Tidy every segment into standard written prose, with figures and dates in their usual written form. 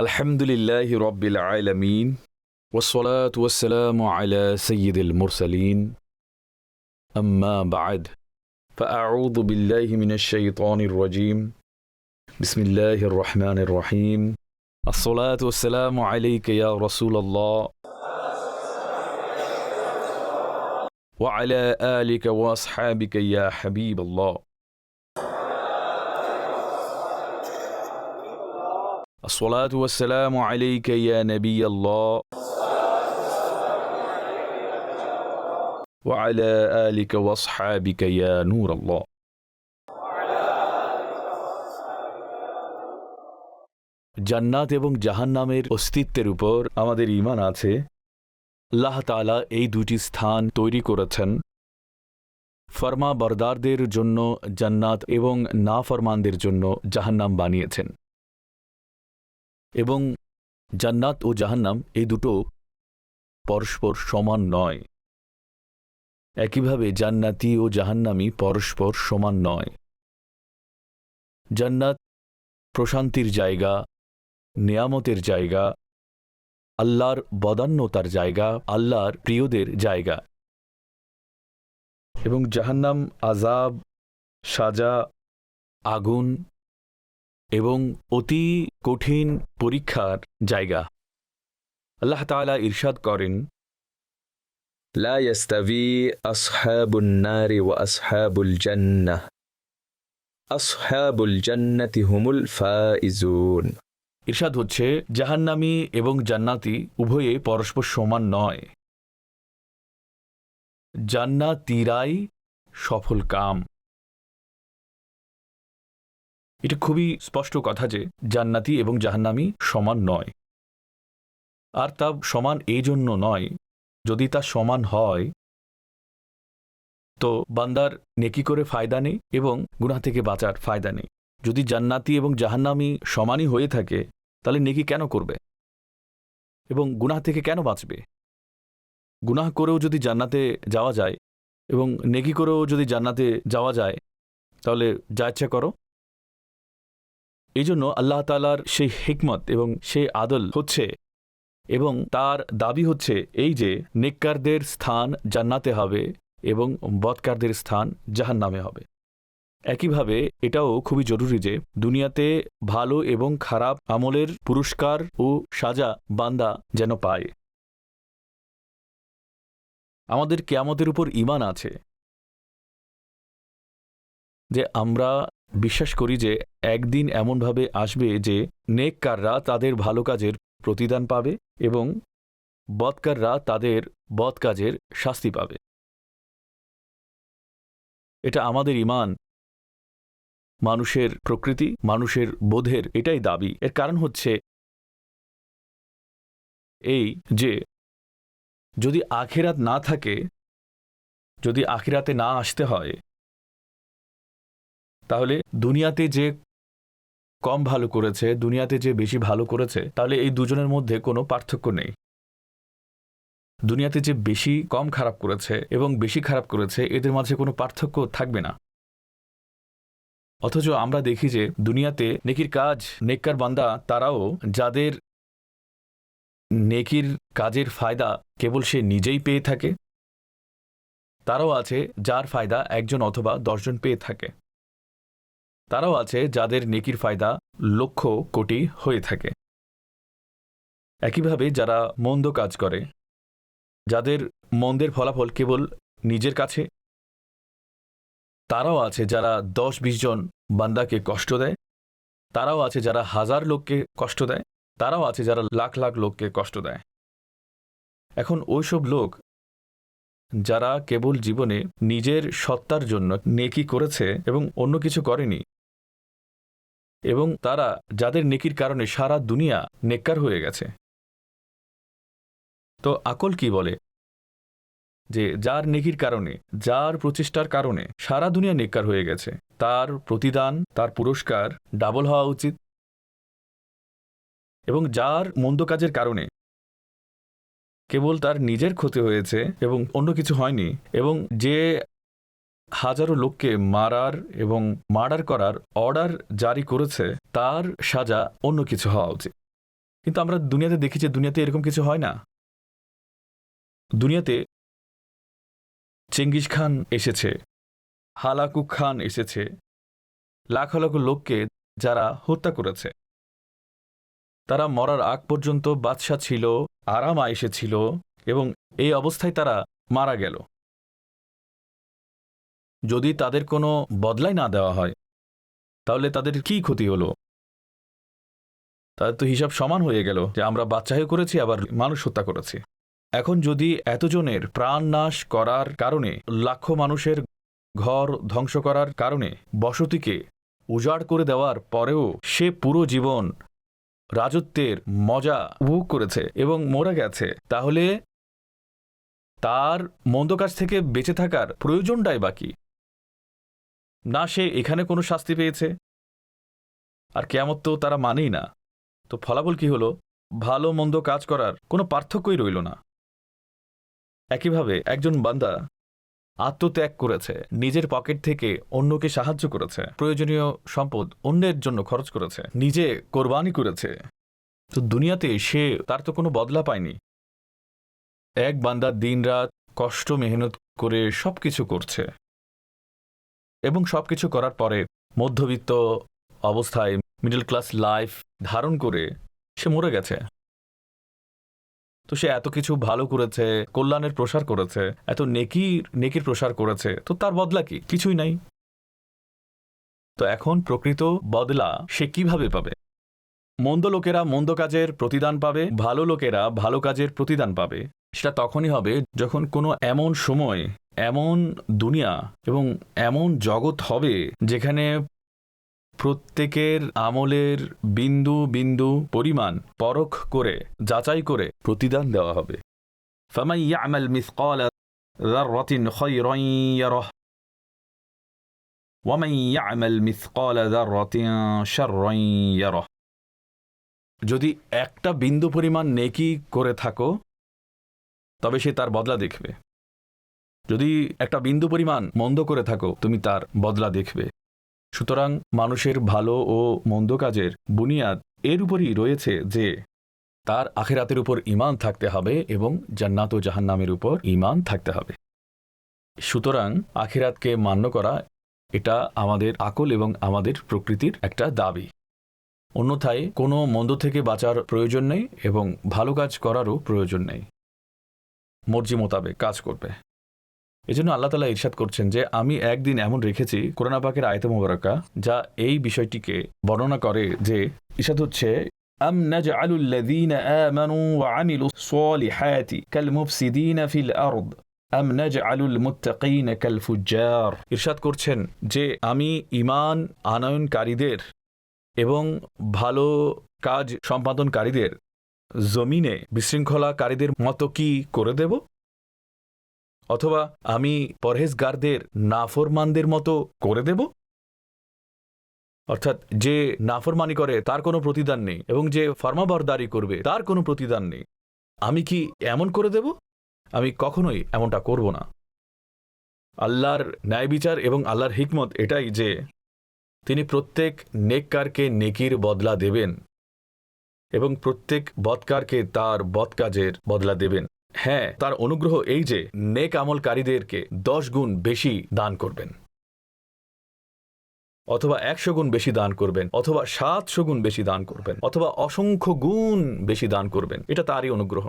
আলহামদুলিল্লাহি রাব্বিল আলামিন ওয়াসসালাতু ওয়াসসালামু আলা সাইয়্যিদিল মুরসালিন আম্মা বা'দ ফাআউযু বিল্লাহি মিনাশ শাইতানির রাজীম বিসমিল্লাহির রহমানির রহিম আসসালাতু ওয়াসসালামু আলাইকা ইয়া রাসূলাল্লাহ ওয়া আলা আলিকা ওয়া আসহাবিকা ইয়া হাবিবাল্লাহ الصلاة والسلام عليك يا نبي الله وعلى آلك وأصحابك يا نور الله জান্নাত এবং জাহান্নামের অস্তিত্বের উপর আমাদের ঈমান আছে। আল্লাহ তাআলা এই দুটি স্থান তৈরি করেছেন ফরমাবরদারদের জন্য জান্নাত এবং নাফরমানদের জন্য জাহান্নাম বানিয়েছেন। এবং জান্নাত ও জাহান্নাম এই দুটো পরস্পর সমান নয়। একইভাবে জান্নাতি ও জাহান্নামী পরস্পর সমান নয়। জান্নাত প্রশান্তির জায়গা, নিয়ামতের জায়গা, আল্লাহর বদান্যতার জায়গা, আল্লাহর প্রিয়দের জায়গা। এবং জাহান্নাম আযাব, সাজা, আগুন এবং অতি কঠিন পরীক্ষার জায়গা। আল্লাহ তাআলা ইরশাদ করেন, লা ইয়াস্তাবি আসহাবুন নারি ওয়া আসহাবুল জান্নাহ আসহাবুল জান্নাতি হুমুল ফাইজুন। ইরশাদ হচ্ছে, জাহান্নামী এবং জান্নাতি উভয়ে পরস্পর সমান নয়। জান্নাতীরাই সফল কাম। এটা খুবই স্পষ্ট কথা যে জান্নাতি এবং জাহান্নামী সমান নয়। আর তা সমান এই জন্য নয়, যদি তা সমান হয় তো বান্দার নেকি করে ফায়দা নেই এবং গুনাহ থেকে বাঁচার ফায়দা নেই। যদি জান্নাতি এবং জাহান্নামী সমানই হয়ে থাকে তাহলে নেকি কেন করবে এবং গুনাহ থেকে কেন বাঁচবে? গুনাহ করেও যদি জান্নাতে যাওয়া যায় এবং নেকি করেও যদি জান্নাতে যাওয়া যায় তাহলে যা ইচ্ছা করো। এই জন্য আল্লাহ তাআলার সেই হিকমত এবং সেই আদল হচ্ছে এবং তার দাবি হচ্ছে এই যে নেককারদের স্থান জান্নাতে হবে এবং বদকারদের স্থান জাহান্নামে হবে। একইভাবে এটাও খুবই জরুরি যে দুনিয়াতে ভালো এবং খারাপ আমলের পুরস্কার ও সাজা বান্দা যেন পায়। আমাদের কিয়ামতের উপর ঈমান আছে যে আমরা বিশ্বাস করি যে একদিন এমনভাবে আসবে যে নেককাররা তাদের ভালো কাজের প্রতিদান পাবে এবং বদকাররা তাদের বদ কাজের শাস্তি পাবে। এটা আমাদের ঈমান, মানুষের প্রকৃতি, মানুষের বোধের এটাই দাবি। এর কারণ হচ্ছে এই যে যদি আখিরাত না থাকে, যদি আখিরাতে না আসতে হয়, তাহলে দুনিয়াতে যে কম ভালো করেছে, দুনিয়াতে যে বেশি ভালো করেছে, তাহলে এই দুজনের মধ্যে কোনো পার্থক্য নেই। দুনিয়াতে যে বেশি কম খারাপ করেছে এবং বেশি খারাপ করেছে, এদের মাঝে কোনো পার্থক্য থাকবে না। অথচ আমরা দেখি যে দুনিয়াতে নেকির কাজ, নেককার বান্দা তারাও যাদের নেকির কাজের ফায়দা কেবল সে নিজেই পেয়ে থাকে, তারাও আছে যার ফায়দা একজন অথবা 10 জন পেয়ে থাকে। তারাও আছে যাদের নেকির ফায়দা লক্ষ কোটি হয়ে থাকে। একইভাবে যারা মন্দ কাজ করে, যাদের মন্দের ফলাফল কেবল নিজের কাছে, তারাও আছে যারা 10-20 জন বান্দাকে কষ্ট দেয়। তারাও আছে যারা 1000 লোককে কষ্ট দেয়। তারাও আছে যারা লাখ লাখ লোককে কষ্ট দেয়। এখন ওইসব লোক যারা কেবল জীবনে নিজের সত্তার জন্য নেকি করেছে এবং অন্য কিছু করেনি, এবং তারা যাদের নেকির কারণে সারা দুনিয়া নেককার হয়ে গেছে, তো আকল কি বলে যে যার নেকির কারণে, যার প্রচেষ্টার কারণে সারা দুনিয়া নেককার হয়ে গেছে, তার প্রতিদান, তার পুরস্কার ডাবল হওয়া উচিত। এবং যার মন্দ কাজের কারণে কেবল তার নিজের ক্ষতি হয়েছে এবং অন্য কিছু হয়নি, এবং যে হাজারো লোককে মারার এবং মার্ডার করার অর্ডার জারি করেছে, তার সাজা অন্য কিছু হওয়া উচিত। কিন্তু আমরা দুনিয়াতে দেখি যে দুনিয়াতে এরকম কিছু হয় না। দুনিয়াতে চেঙ্গিস খান এসেছে, হালাকু খান এসেছে, লাখ লাখ লোককে যারা হত্যা করেছে। তারা মরার আগ পর্যন্ত বাদশা ছিল, আরাম আয়েশে ছিল, এবং এই অবস্থায় তারা মারা গেল। যদি তাদের কোনো বদলাই না দেওয়া হয় তাহলে তাদের কি ক্ষতি হলো? তাদের তো হিসাব সমান হয়ে গেল যে আমরা বাচ্চা হয়ে করেছি, আবার মানুষ হত্যা করেছি। এখন যদি এতজনের প্রাণ নাশ করার কারণে, লাখ মানুষের ঘর ধ্বংস করার কারণে, বসতিকে উজাড় করে দেওয়ার পরেও সে পুরো জীবন রাজত্বের মজা উপভোগ করেছে এবং মরে গেছে, তাহলে তার মন্দ কাজ থেকে বেঁচে থাকার প্রয়োজনটাই বাকি না। সে এখানে কোনো শাস্তি পেয়েছে, আর কিয়ামত তো তারা মানেই না। তো ফলাফল কি হলো? ভালো মন্দ কাজ করার কোনো পার্থক্যই রইল না। একইভাবে একজন বান্দা আত্মত্যাগ করেছে, নিজের পকেট থেকে অন্যকে সাহায্য করেছে, প্রয়োজনীয় সম্পদ অন্যের জন্য খরচ করেছে, নিজে কোরবানি করেছে, তো দুনিয়াতে সে তার তো কোনো বদলা পায়নি। এক বান্দা দিনরাত কষ্ট মেহনত করে সবকিছু করছে, এবং সবকিছু করার পরে মধ্যবিত্ত অবস্থায় মিডল ক্লাস লাইফ ধারণ করে সে মরে গেছে। তো সে এত কিছু ভালো করেছে, কল্যাণের প্রসার করেছে, এত নেকির প্রসার করেছে, তো তার বদলা কি? কিছুই নাই। তো এখন প্রকৃত বদলা সে কিভাবে পাবে? মন্দ লোকেরা মন্দ কাজের প্রতিদান পাবে, ভালো লোকেরা ভালো কাজের প্রতিদান পাবে। সেটা তখনই হবে যখন কোনো এমন সময়, এমন দুনিয়া এবং এমন জগৎ হবে যেখানে প্রত্যেকের আমলের বিন্দু বিন্দু পরিমাণ পরখ করে, যাচাই করে প্রতিদান দেওয়া হবে। ফামান ইয়ামাল মিসকালা যাররাতিন খায়রান ইয়ারাহ ওয়া মান ইয়ামাল মিসকালা যাররাতিন শাররান ইয়ারাহ। যদি একটা বিন্দু পরিমাণ নেকি করে থাকো তবে সে তার বদলা দেখবে। যদি একটা বিন্দু পরিমাণ মন্দ করে থাকো তুমি তার বদলা দেখবে। সুতরাং মানুষের ভালো ও মন্দ কাজের বুনিয়াদ এর উপরই রয়েছে যে তার আখিরাতের উপর ঈমান থাকতে হবে এবং জান্নাত ও জাহান্নামের উপর ঈমান থাকতে হবে। সুতরাং আখিরাতকে মান্য করা এটা আমাদের আকল এবং আমাদের প্রকৃতির একটা দাবি। অন্যথায় কোনো মন্দ থেকে বাঁচার প্রয়োজন নেই এবং ভালো কাজ করারও প্রয়োজন নেই। মর্জি মোতাবেক কাজ করবে। এজন্য আল্লাহ তাআলা ইরশাদ করছেন যে আমি একদিন এমন রেখেছি, কোরআন পাকের আয়াতে মুবারাকা যা এই বিষয়টিকে বর্ণনা করে, যে ইরশাদ হচ্ছে আম নাজআলুল লাযীনা আমানু ওয়া আমিলুস সালিহাতি কাল মুফসিদিনা ফিল আরদ আম নাজআলুল মুত্তাকিনা কাল ফুজ্জার। ইরশাদ করছেন যে আমি ঈমান আনয়নকারীদের এবং ভালো কাজ সম্পাদনকারীদের জমিনে বিশৃঙ্খলাকারীদের মতো কি করে দেব, অথবা আমি পরহেজগারদের নাফরমানদের মতো করে দেব? অর্থাৎ যে নাফরমানি করে তার কোনো প্রতিদান নেই এবং যে ফরমাবরদারি করবে তার কোনো প্রতিদান নেই, আমি কি এমন করে দেব? আমি কখনোই এমনটা করব না। আল্লাহর ন্যায় বিচার এবং আল্লাহর হিকমত এটাই যে তিনি প্রত্যেক নেককারকে নেকির বদলা দেবেন এবং প্রত্যেক বদকারকে তার বদকাজের বদলা দেবেন। হ্যাঁ, তার অনুগ্রহ এই যে নেক আমলকারীদেরকে 10 গুণ বেশি দান করবেন, অথবা 100 গুণ বেশি দান করবেন, অথবা 700 গুণ বেশি দান করবেন, অথবা অসংখ্য গুণ বেশি দান করবেন। এটা তারই অনুগ্রহ।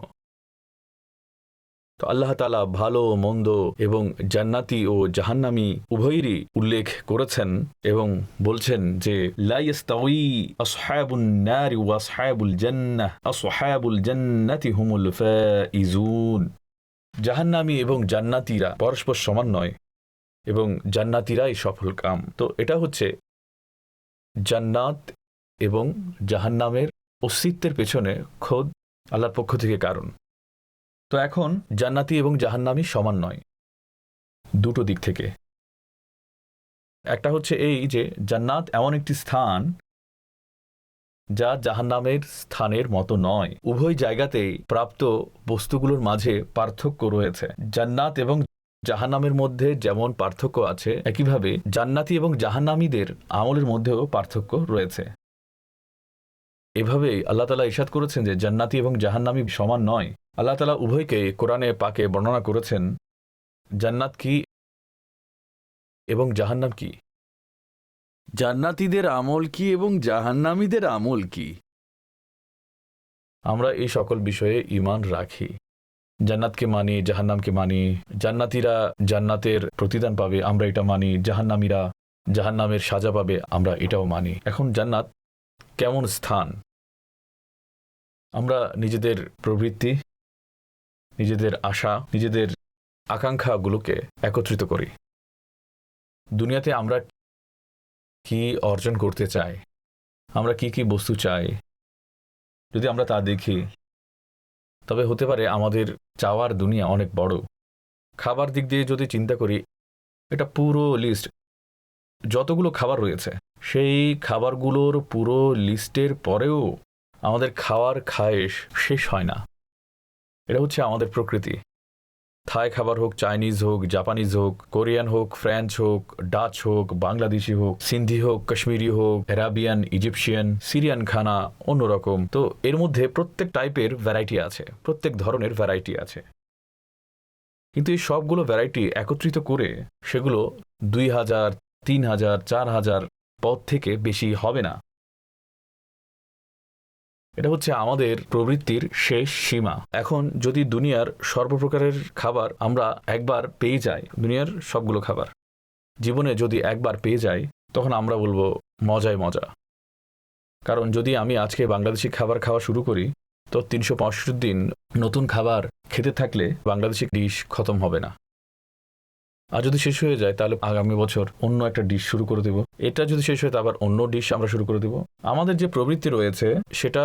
তো আল্লাহ তাআলা ভালো মন্দ এবং জান্নাতি ও জাহান্নামী উভয়েরই উল্লেখ করেছেন এবং বলছেন যে লা ইয়াস্তাউই আসহাবুন নার ওয়া আসহাবুল জান্নাহ আসহাবুল জান্নাতি হুমুল ফাইজুন। জাহান্নামী এবং জান্নাতীরা পরস্পর সমান নয় এবং জান্নাতীরাই সফল কাম। তো এটা হচ্ছে জান্নাত এবং জাহান্নামের অস্তিত্বের পেছনে খোদ আল্লাহর পক্ষ থেকে কারণ। তো এখন জান্নাতি এবং জাহান্নামী সমান নয় দুটো দিক থেকে। একটা হচ্ছে এই যে জান্নাত এমন একটি স্থান যা জাহান্নামের স্থানের মতো নয়। উভয় জায়গাতেই প্রাপ্ত বস্তুগুলোর মাঝে পার্থক্য রয়েছে। জান্নাত এবং জাহান্নামের মধ্যে যেমন পার্থক্য আছে, একইভাবে জান্নাতি এবং জাহান্নামীদের আমলের মধ্যেও পার্থক্য রয়েছে। এভাবেই আল্লাহ তাআলা ইরশাদ করেছেন যে জান্নাতি এবং জাহান্নামী সমান নয়। আল্লাহ তাআলা উভয়কে কোরআনে পাকে বর্ণনা করেছেন জান্নাত কি এবং জাহান্নাম কি, জান্নাতীদের আমল কি এবং জাহান্নামীদের আমল কি। আমরা এই সকল বিষয়ে ঈমান রাখি। জান্নাতকে মানি, জাহান্নামকে মানি। জান্নাতীরা জান্নাতের প্রতিদান পাবে, আমরা এটা মানি। জাহান্নামীরা জাহান্নামের সাজা পাবে, আমরা এটাও মানি। এখন জান্নাত কেমন স্থান? আমরা নিজেদের প্রবৃত্তি, নিজেদের আশা, নিজেদের আকাঙ্ক্ষাগুলোকে একত্রিত করি। দুনিয়াতে আমরা কি অর্জন করতে চাই, আমরা কি কি বস্তু চাই, যদি আমরা তা দেখি তবে হতে পারে আমাদের চাওয়ার দুনিয়া অনেক বড়। খাবার দিক দিয়ে যদি চিন্তা করি, এটা পুরো লিস্ট, যতগুলো খাবার রয়েছে সেই খাবারগুলোর পুরো লিস্টের পরেও আমাদের খাওয়ার খায়েশ শেষ হয় না। এটা হচ্ছে আমাদের প্রকৃতি। থাই খাবার হোক, চাইনিজ হোক, জাপানিজ হোক, কোরিয়ান হোক, ফ্রেঞ্চ হোক, ডাচ হোক, বাংলাদেশি হোক, সিন্ধি হোক, কাশ্মীরি হোক, অ্যারাবিয়ান, ইজিপশিয়ান, সিরিয়ান খানা অন্যরকম। তো এর মধ্যে প্রত্যেক টাইপের ভ্যারাইটি আছে, প্রত্যেক ধরনের ভ্যারাইটি আছে। কিন্তু এই সবগুলো ভ্যারাইটি একত্রিত করে সেগুলো 2000, 3000, 4000 পদ থেকে বেশি হবে না। এটা হচ্ছে আমাদের প্রবৃত্তির শেষ সীমা। এখন যদি দুনিয়ার সর্বপ্রকারের খাবার আমরা একবার পেয়ে যাই, দুনিয়ার সবগুলো খাবার জীবনে যদি একবার পেয়ে যাই, তখন আমরা বলবো মজাই মজা। কারণ যদি আমি আজকে বাংলাদেশি খাবার খাওয়া শুরু করি, তো 365 দিন নতুন খাবার খেতে থাকলে বাংলাদেশি ডিশ খতম হবে না। আর যদি শেষ হয়ে যায় তাহলে আগামী বছর অন্য একটা ডিশ শুরু করে দেব। এটা যদি শেষ হয়, আবার অন্য ডিশ আমরা শুরু করে দেব। আমাদের যে প্রবৃত্তি রয়েছে সেটা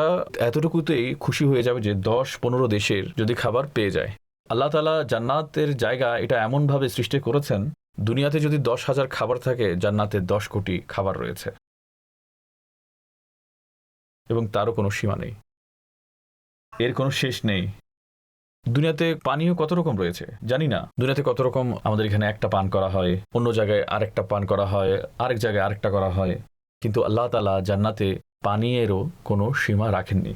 এতটুকুতেই খুশি হয়ে যাবে যে 10-15 দেশের যদি খাবার পেয়ে যায়। আল্লাহ তাআলা জান্নাতের জায়গা এটা এমনভাবে সৃষ্টি করেছেন, দুনিয়াতে যদি 10,000 খাবার থাকে, জান্নাতে 10 কোটি খাবার রয়েছে এবং তারও কোনো সীমা নেই, এর কোনো শেষ নেই। দুনিয়াতে পানীয় কত রকম রয়েছে জানি না। দুনিয়াতে কত রকম, আমাদের এখানে একটা পান করা হয়, অন্য জায়গায় আরেকটা পান করা হয়, আরেক জায়গায় আরেকটা করা হয়। কিন্তু আল্লাহ তাআলা জান্নাতে পানীয়েরও কোনো সীমা রাখেননি।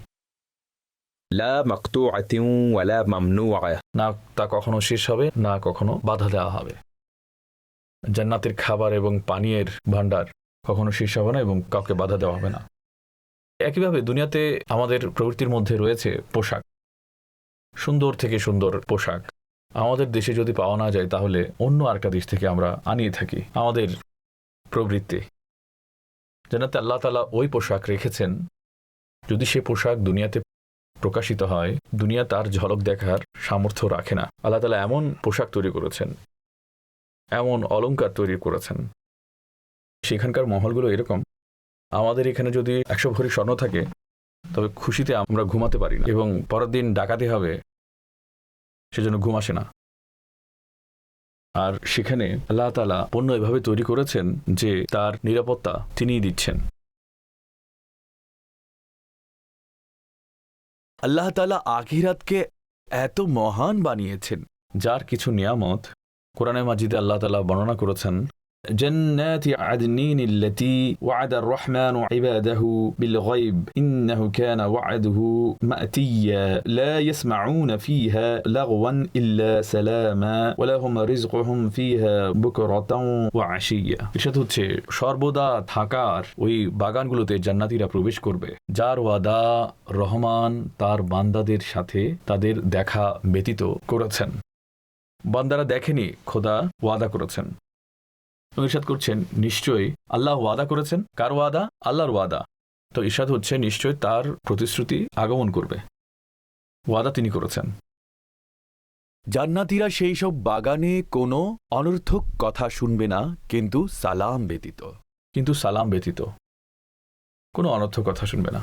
লা মাকতুআতিন ওয়ালা মামনুআ, না তা কখনো শেষ হবে, না কখনো বাধা দেওয়া হবে। জান্নাতের খাবার এবং পানীয়ের ভান্ডার কখনো শেষ হবে না এবং কাউকে বাধা দেওয়া হবে না। একইভাবে দুনিয়াতে আমাদের প্রবৃত্তির মধ্যে রয়েছে পোশাক, সুন্দর থেকে সুন্দর পোশাক। আমাদের দেশে যদি পাওয়া না যায় তাহলে অন্য আরেকটা দেশ থেকে আমরা আনিয়ে থাকি। আমাদের প্রবৃত্তি জান্নাতে আল্লাহ তাআলা ওই পোশাক রেখেছেন, যদি সে পোশাক দুনিয়াতে প্রকাশিত হয়, দুনিয়া তার ঝলক দেখার সামর্থ্য রাখে না। আল্লাহ তাআলা এমন পোশাক তৈরি করেছেন, এমন অলংকার তৈরি করেছেন, সেখানকার মহলগুলো এরকম। আমাদের এখানে যদি 100 ভরি স্বর্ণ থাকে, তবে খুশিতে আমরা ঘুমাতে পারি না এবং পরের দিন ডাকাতি হবে, সেজন্য ঘুম আসে না। আর সেখানে আল্লাহ তাআলা পণ্য এভাবে তৈরি করেছেন যে তার নিরাপত্তা তিনিই দিচ্ছেন। আল্লাহ তাআলা আখিরাতকে এত মহান বানিয়েছেন, যার কিছু নিয়ামত কোরআনে মাজিদে আল্লাহ তাআলা বর্ণনা করেছেন। জান্নাতি আদনিন আল্লাতী ওয়া'আদা আর-রাহমানু ইবাদাহু বিল গায়ব ইন্নাহু কানা ওয়া'দুহু মা'তিয়া লা ইয়াসমাউনা ফীহা লাগওয়ান ইল্লা সালামা ওয়া লাহুম রিজকুহুম ফীহা বুকরাতান ওয়া আশিয়্যা। এটা হচ্ছে সর্বদা থাকার ওই বাগানগুলোতে জান্নাতীরা প্রবেশ করবে, যার ওয়াদা রহমান তার বান্দাদের সাথে তাদের দেখা ব্যতীত করেছেন। বান্দারা দেখেনি, খোদা ওয়াদা করেছেন। ইরশাদ করছেন নিশ্চয়ই আল্লাহ ওয়াদা করেছেন। কার ওয়াদা? আল্লাহর ওয়াদা। তো ইরশাদ হচ্ছে নিশ্চয় তার প্রতিশ্রুতি আগমন করবে, ওয়াদা তিনি করেছেন। জান্নাতীরা সেই সব বাগানে কোনো অনর্থক কথা শুনবে না, কিন্তু সালাম ব্যতীত। কিন্তু সালাম ব্যতীত কোনো অনর্থক কথা শুনবে না।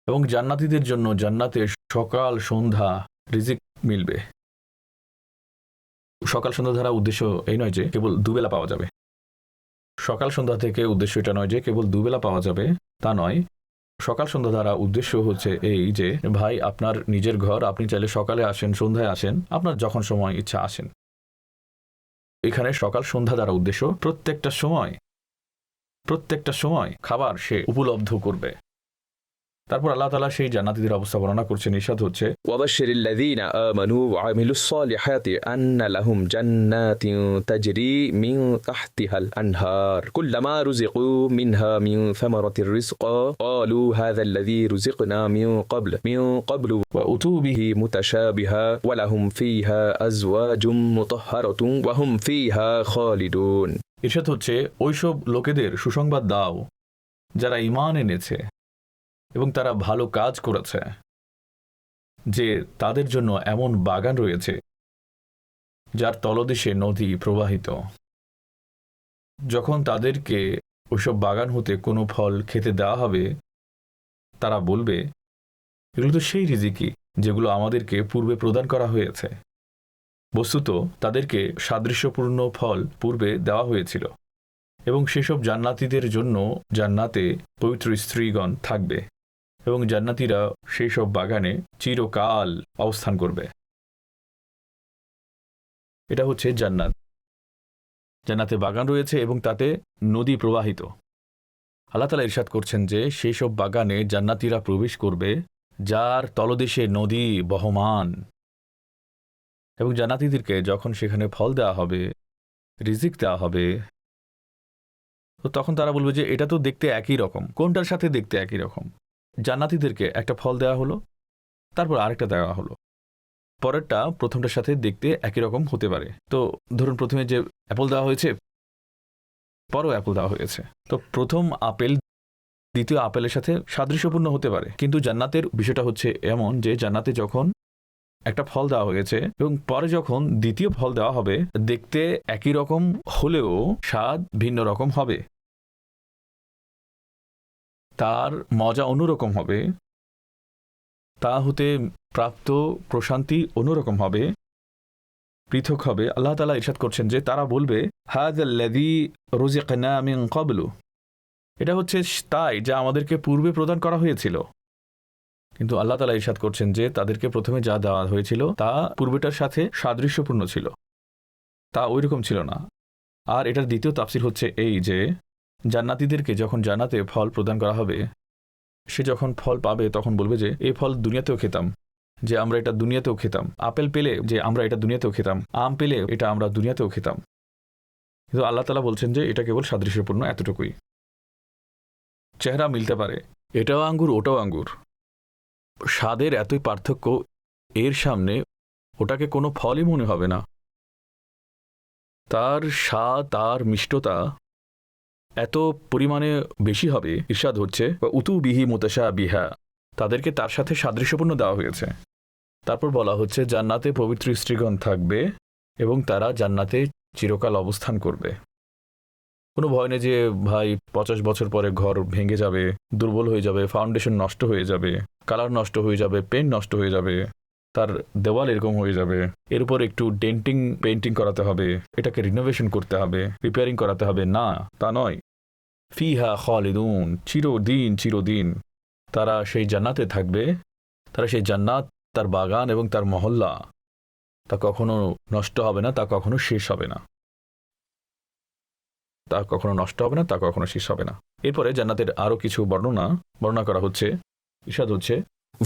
এবং জান্নাতীদের জন্য জান্নাতে সকাল সন্ধ্যা রিজিক মিলবে। সকাল সন্ধ্যা দ্বারা উদ্দেশ্য এই নয় যে কেবল দুবেলা পাওয়া যাবে। সকাল সন্ধ্যা থেকে উদ্দেশ্য এটা নয় যে কেবল দুবেলা পাওয়া যাবে, তা নয়। সকাল সন্ধ্যা দ্বারা উদ্দেশ্য হচ্ছে এই যে ভাই, আপনার নিজের ঘর, আপনি চাইলে সকালে আসেন, সন্ধ্যায় আসেন, আপনার যখন সময় ইচ্ছা আসেন। এখানে সকাল সন্ধ্যা দ্বারা উদ্দেশ্য প্রত্যেকটা সময় খাবার সে উপলব্ধ করবে, তারপর আল্লাহ তাআলা সেই জান্নাতীদের অবস্থা বর্ণনা করছেন। ইরশাদ হচ্ছে, وبشر الذين آمنوا وعملوا الصالحات أن لهم جنات تجري من تحتها الأنهار كلما رزقوا منها من ثمرة الرزق قالوا هذا الذي رزقنا من قبل وأتوا به متشابها ولهم فيها أزواج مطهرة وهم فيها خالدون। ইরশাদ হচ্ছে, ওইসব লোকেদের সুসংবাদ দাও যারা ঈমান এনেছে এবং তারা ভালো কাজ করেছে, যে তাদের জন্য এমন বাগান রয়েছে যার তলদেশে নদী প্রবাহিত। যখন তাদেরকে ওইসব বাগান হতে কোনো ফল খেতে দেওয়া হবে, তারা বলবে, এগুলো তো সেই রিজিকই যেগুলো আমাদেরকে পূর্বে প্রদান করা হয়েছে। বস্তুত তাদেরকে সাদৃশ্যপূর্ণ ফল পূর্বে দেওয়া হয়েছিল এবং সেসব জান্নাতীদের জন্য জান্নাতে পবিত্র স্ত্রীগণ থাকবে এবং জান্নাতীরা সেই সব বাগানে চিরকাল অবস্থান করবে। এটা হচ্ছে জান্নাত। জান্নাতে বাগান রয়েছে এবং তাতে নদী প্রবাহিত। আল্লাহ তাআলা ইরশাদ করছেন যে সেই সব বাগানে জান্নাতীরা প্রবেশ করবে যার তলদেশে নদী বহমান, এবং জান্নাতীদেরকে যখন সেখানে ফল দেওয়া হবে, রিজিক দেওয়া হবে, তো তখন তারা বলবে যে এটা তো দেখতে একই রকম। কোনটার সাথে দেখতে একই রকম? জান্নাতীদেরকে একটা ফল দেওয়া হলো, তারপর আরেকটা দেওয়া হলো, পরেরটা প্রথমটার সাথে দেখতে একই রকম হতে পারে। তো ধরুন প্রথমে যে অ্যাপল দেওয়া হয়েছে, পরও অ্যাপল দেওয়া হয়েছে, তো প্রথম আপেল দ্বিতীয় আপেলের সাথে সাদৃশ্যপূর্ণ হতে পারে, কিন্তু জান্নাতের বিষয়টা হচ্ছে এমন যে জান্নাতে যখন একটা ফল দেওয়া হয়েছে এবং পরে যখন দ্বিতীয় ফল দেওয়া হবে, দেখতে একই রকম হলেও স্বাদ ভিন্ন রকম হবে, তার মজা অন্যরকম হবে, তা হতে প্রাপ্ত প্রশান্তি অন্যরকম হবে, পৃথক হবে। আল্লাহ তাআলা ইরশাদ করছেন যে তারা বলবে, হাযাল্লাযী রুযিকনা মিন ক্বাবলু, এটা হচ্ছে তাই যা আমাদেরকে পূর্বে প্রদান করা হয়েছিল। কিন্তু আল্লাহ তাআলা ইরশাদ করছেন যে তাদেরকে প্রথমে যা দেওয়া হয়েছিল তা পূর্বেটার সাথে সাদৃশ্যপূর্ণ ছিল, তা ওই রকম ছিল না। আর এটার দ্বিতীয় তাফসির হচ্ছে এই যে জান্নাতীদেরকে যখন জান্নাতে ফল প্রদান করা হবে, সে যখন ফল পাবে তখন বলবে যে এই ফল দুনিয়াতেও খেতাম, যে আমরা এটা দুনিয়াতেও খেতাম। আপেল পেলে যে আমরা এটা দুনিয়াতেও খেতাম, আম পেলে এটা আমরা দুনিয়াতেও খেতাম। কিন্তু আল্লাহ তাআলা বলছেন যে এটা কেবল সাদৃশ্যপূর্ণ, এতটুকুই। চেহারা মিলতে পারে, এটাও আঙ্গুর ওটাও আঙ্গুর, স্বাদের এতই পার্থক্য, এর সামনে ওটাকে কোনো ফলই মনে হবে না। তার স্বাদ, তার মিষ্টতা এত পরিমাণে বেশি হবে। ইরশাদ হচ্ছে, উতু বিহি মুতাশাবিহা, তাদেরকে তার সাথে সাদৃশ্যপূর্ণ দেওয়া হয়েছে। তারপর বলা হচ্ছে জান্নাতে পবিত্র স্ত্রীগণ থাকবে এবং তারা জান্নাতে চিরকাল অবস্থান করবে। কোনো ভয় নেই যে ভাই 50 বছর পরে ঘর ভেঙে যাবে, দুর্বল হয়ে যাবে, ফাউন্ডেশন নষ্ট হয়ে যাবে, কালার নষ্ট হয়ে যাবে, পেন্ট নষ্ট হয়ে যাবে, তার দেওয়াল এরকম হয়ে যাবে, এর উপর একটু ডেন্টিং পেন্টিং করাতে হবে, এটাকে রিনোভেশন করতে হবে, রিপেয়ারিং করাতে হবে। না, তা নয়। ফিহা খালিদুন, চিরদিন চিরদিন তারা সেই জান্নাতে থাকবে। তারা সেই জান্নাত, তার বাগান এবং তার মহল্লা, তা কখনো নষ্ট হবে না, তা কখনো শেষ হবে না, তা কখনো নষ্ট হবে না, তা কখনো শেষ হবে না। এরপরে জান্নাতের আরও কিছু বর্ণনা করা হচ্ছে। ইরশাদ হচ্ছে,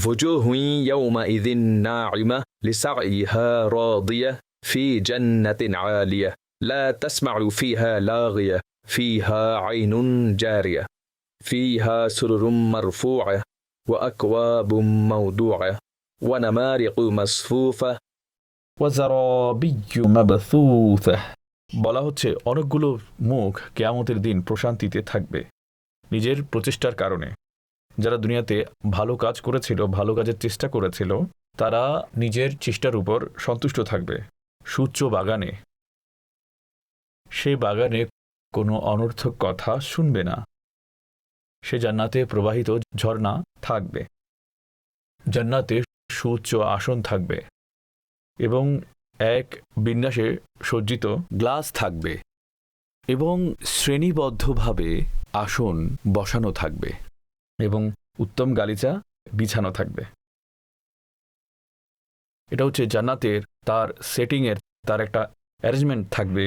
وجوه يومئذ ناعمة لسعيها راضية في جنة عالية لا تسمع فيها لاغية فيها عين جارية فيها سرر مرفوعة وأكواب موضوعة ونمارق مصفوفة ওয়াজারাবিয়্যু মাবথুথা, বলা হচ্ছে অনেকগুলো মুখ কিয়ামতের দিন প্রশান্তিতে থাকবে নিজের প্রচেষ্টার কারণে। যারা দুনিয়াতে ভালো কাজ করেছিল, ভালো কাজের চেষ্টা করেছিল, তারা নিজের চেষ্টার উপর সন্তুষ্ট থাকবে। সুউচ্চ বাগানে, সেই বাগানে কোনো অনর্থক কথা শুনবে না। সে জান্নাতে প্রবাহিত ঝর্ণা থাকবে, জান্নাতে সুউচ্চ আসন থাকবে এবং এক বিন্যাসে সজ্জিত গ্লাস থাকবে এবং শ্রেণীবদ্ধভাবে আসন বসানো থাকবে এবং উত্তম গালিচা বিছানো থাকবে। এটা হচ্ছে জান্নাতের তার সেটিংয়ের, তার একটা অ্যারেঞ্জমেন্ট থাকবে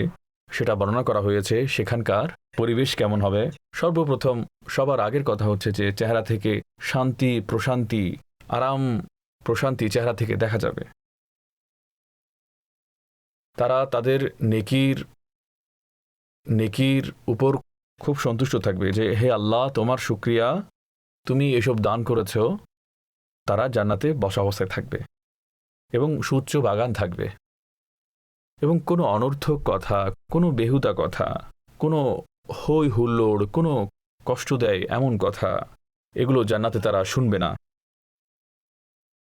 সেটা বর্ণনা করা হয়েছে। সেখানকার পরিবেশ কেমন হবে? সর্বপ্রথম সবার আগের কথা হচ্ছে যে চেহারা থেকে শান্তি, প্রশান্তি, আরাম, প্রশান্তি চেহারা থেকে দেখা যাবে। তারা তাদের নেকির উপর খুব সন্তুষ্ট থাকবে যে হে আল্লাহ, তোমার শুকরিয়া, তুমি এসব দান করেছ। তারা জান্নাতে বসা অবস্থায় থাকবে এবং সুউচ্চ বাগান থাকবে এবং কোনো অনর্থক কথা, কোনো বেহুদা কথা, কোনো হই হুল্লোড়, কোনো কষ্ট দেয় এমন কথা, এগুলো জান্নাতে তারা শুনবে না।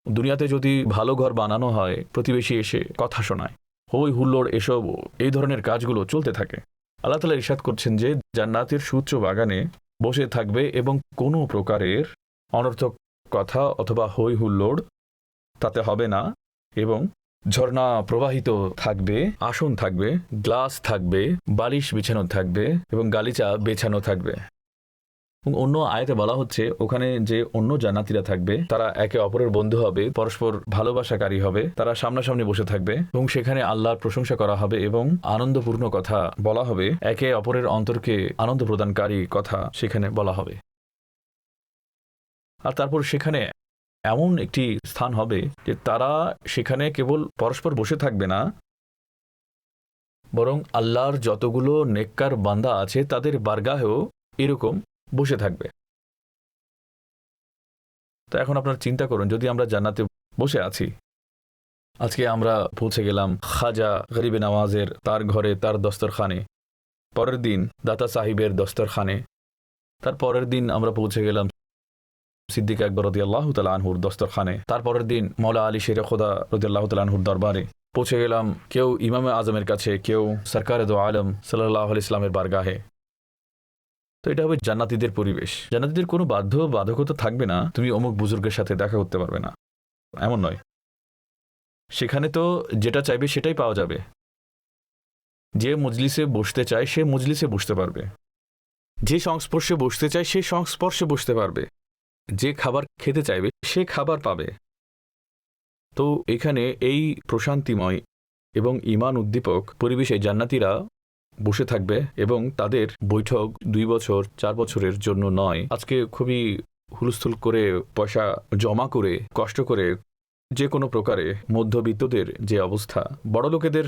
দুনিয়াতে যদি ভালো ঘর বানানো হয়, প্রতিবেশী এসে কথা শোনায়, হই হুল্লোড়, এসব এই ধরনের কাজগুলো চলতে থাকে। আল্লাহ তাআলা ইরশাদ করছেন যে জান্নাতের সুউচ্চ বাগানে বসে থাকবে এবং কোনো প্রকারের অনর্থক কথা অথবা হই হুল্লোড় তাতে হবে না, এবং ঝর্ণা প্রবাহিত থাকবে, আসন থাকবে, গ্লাস থাকবে, বালিশ বিছানো থাকবে এবং গালিচা বেছানো থাকবে। এবং অন্য আয়াতে বলা হচ্ছে ওখানে যে অন্য জান্নাতীরা থাকবে তারা একে অপরের বন্ধু হবে, পরস্পর ভালোবাসাকারী হবে, তারা সামনাসামনি বসে থাকবে এবং সেখানে আল্লাহর প্রশংসা করা হবে এবং আনন্দপূর্ণ কথা বলা হবে, একে অপরের অন্তরকে আনন্দ প্রদানকারী কথা সেখানে বলা হবে। আর তারপর সেখানে এমন একটি স্থান হবে যে তারা সেখানে কেবল পরস্পর বসে থাকবে না, বরং আল্লাহর যতগুলো নেককার বান্দা আছে তাদের বারগাহেও এরকম বসে থাকবে। তো এখন আপনারা চিন্তা করুন, যদি আমরা জান্নাতে বসে আছি, আজকে আমরা পৌঁছে গেলাম খাজা গরিবে নওয়াজের তার ঘরে, তার দস্তরখানে, পরের দিন দাতা সাহিবের দস্তরখানে, তার পরের দিন আমরা পৌঁছে গেলাম সিদ্দিক আকবর রাদিয়াল্লাহু তাআলা আনহুর দস্তরখানে, তারপরের দিন মওলা আলী শেরে খোদা রাদিয়াল্লাহু তাআলা আনহুর দরবারে পৌঁছে গেলাম, কেউ ইমামে আজমের কাছে, কেউ সরকারে দো আলম সাল্লাল্লাহু আলাইহি ইসলামের বারগাহে। তো এটা হবে জান্নাতীদের পরিবেশ। জান্নাতীদের কোনো বাধকতা থাকবে না, তুমি অমুক বুজুর্গের সাথে দেখা করতে পারবে না, এমন নয়। সেখানে তো যেটা চাইবে সেটাই পাওয়া যাবে। যে মজলিসে বসতে চায় সে মজলিসে বসতে পারবে, যে সংস্পর্শে বসতে চায় সে সংস্পর্শে বসতে পারবে, যে খাবার খেতে চাইবে সে খাবার পাবে। তো এখানে এই প্রশান্তিময় এবং ঈমান উদ্দীপক পরিবেশে জান্নাতীরা বসে থাকবে এবং তাদের বৈঠক 2 বছর 4 বছরের জন্য নয়। আজকে খুবই হুলস্থুল করে, পয়সা জমা করে, কষ্ট করে, যে কোনো প্রকারে মধ্যবিত্তদের যে অবস্থা, বড় লোকেদের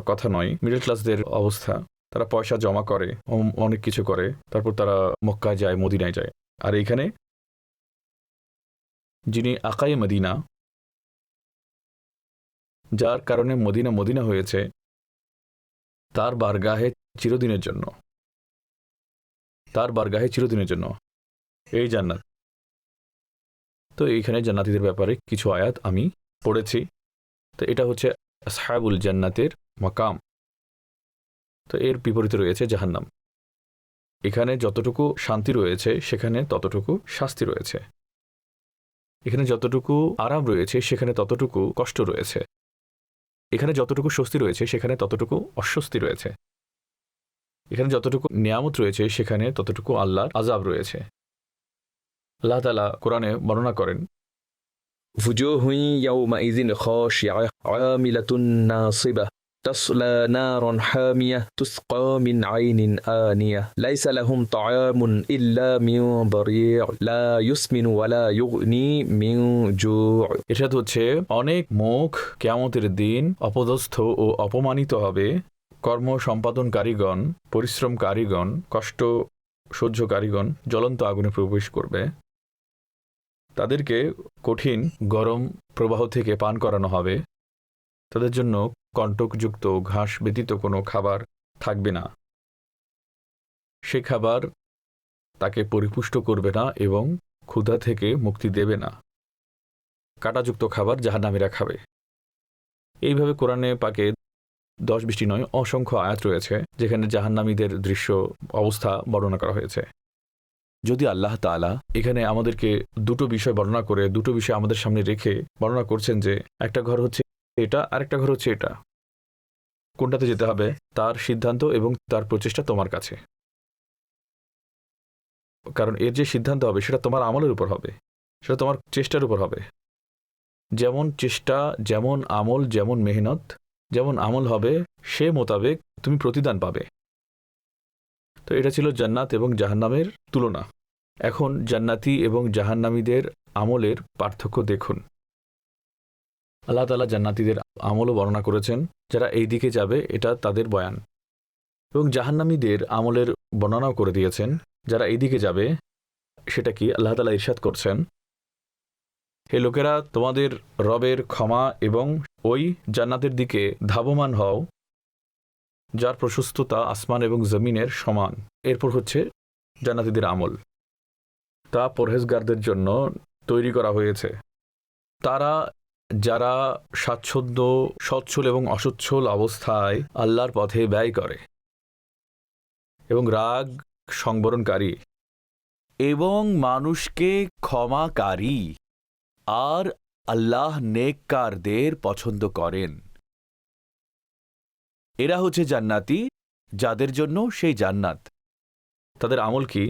কথা নয়, মিডল ক্লাসদের অবস্থা, তারা পয়সা জমা করে, অনেক কিছু করে, তারপর তারা মক্কায় যায়, মদিনায় যায়। আর এইখানে যিনি আকায়ে মদিনা, যার কারণে মদিনা মদিনা হয়েছে, তার বারগাহে চিরদিনের জন্য, তার বারগাহে চিরদিনের জন্য এই জান্নাত। তো এইখানে জান্নাতীদের ব্যাপারে কিছু আয়াত আমি পড়েছি। তো এটা হচ্ছে আসহাবুল জান্নাতের মাকাম। তো এর বিপরীতে রয়েছে জাহান্নাম। এখানে যতটুকু শান্তি রয়েছে সেখানে ততটুকু শাস্তি রয়েছে, এখানে যতটুকু আরাম রয়েছে সেখানে ততটুকু কষ্ট রয়েছে, এখানে যতটুকু স্বস্তি রয়েছে সেখানে ততটুকু অস্বস্তি রয়েছে, এখানে যতটুকু নিয়ামত রয়েছে সেখানে ততটুকু আল্লাহর আযাব রয়েছে। আল্লাহ তাআলা কোরআনে বর্ণনা করেন, وجوه يومئذ خاشعة عاملة ناصبة تصلى نارا حامية تسقى من عين آنية ليس لهم طعام إلا من ضريع لا يسمن ولا يغني من جوع। এরশাদ হচ্ছে অনেক মুখ কিয়ামতের দিন অপদস্থ ও অপমানিত হবে, কর্ম সম্পাদনকারীগণ, পরিশ্রমকারীগণ, কষ্ট সহ্যকারীগণ জ্বলন্ত আগুনে প্রবেশ করবে। তাদেরকে কঠিন গরম প্রবাহ থেকে পান করানো হবে, তাদের জন্য কণ্টকযুক্ত ঘাস ব্যতীত কোনো খাবার থাকবে না। সে খাবার তাকে পরিপুষ্ট করবে না এবং ক্ষুধা থেকে মুক্তি দেবে না। কাঁটাযুক্ত খাবার জাহান্নামীরা খাবে। এইভাবে কোরআনে পাকে 10-20টি নয়, অসংখ্য আয়াত রয়েছে যেখানে জাহান্নামীদের দৃশ্য অবস্থা বর্ণনা করা হয়েছে। যদি আল্লাহ তাআলা এখানে আমাদেরকে দুটো বিষয় বর্ণনা করে, দুটো বিষয় আমাদের সামনে রেখে বর্ণনা করছেন যে একটা ঘর হচ্ছে এটা আর একটা ঘর হচ্ছে এটা, কোনটাতে যেতে হবে তার সিদ্ধান্ত এবং তার প্রচেষ্টা তোমার কাছে। কারণ এর যে সিদ্ধান্ত হবে সেটা তোমার আমলের উপর হবে, সেটা তোমার চেষ্টার উপর হবে। যেমন চেষ্টা, যেমন আমল, যেমন মেহনত, যেমন আমল হবে সে মোতাবেক তুমি প্রতিদান পাবে। তো এটা ছিল জান্নাত এবং জাহান্নামের তুলনা। এখন জান্নাতি এবং জাহান্নামীদের আমলের পার্থক্য দেখুন। আল্লাহ তাআলা জান্নাতীদের আমলও বর্ণনা করেছেন, যারা এই দিকে যাবে এটা তাদের বয়ান, এবং জাহান্নামীদের আমলের বর্ণনাও করে দিয়েছেন, যারা এই দিকে যাবে সেটা কি আল্লাহ তাআলা ইরশাদ করছেন, হে লোকেরা, তোমাদের রবের ক্ষমা এবং ওই জান্নাতের দিকে ধাবমান হও যার প্রশস্ততা আসমান এবং জমিনের সমান। এরপর হচ্ছে জান্নাতীদের আমল, তা পরহেজগারদের জন্য তৈরি করা হয়েছে। তারা যারা স্বাচ্ছন্দ্য, সচ্ছল এবং অসচ্ছল অবস্থায় আল্লাহর পথে ব্যয় করে এবং রাগ সংবরণকারী এবং মানুষকে ক্ষমাকারী, আর আল্লাহ নেককারদের পছন্দ করেন। এরা হচ্ছে জান্নাতি, যাদের জন্য সেই জান্নাত। তাদের আমল কি?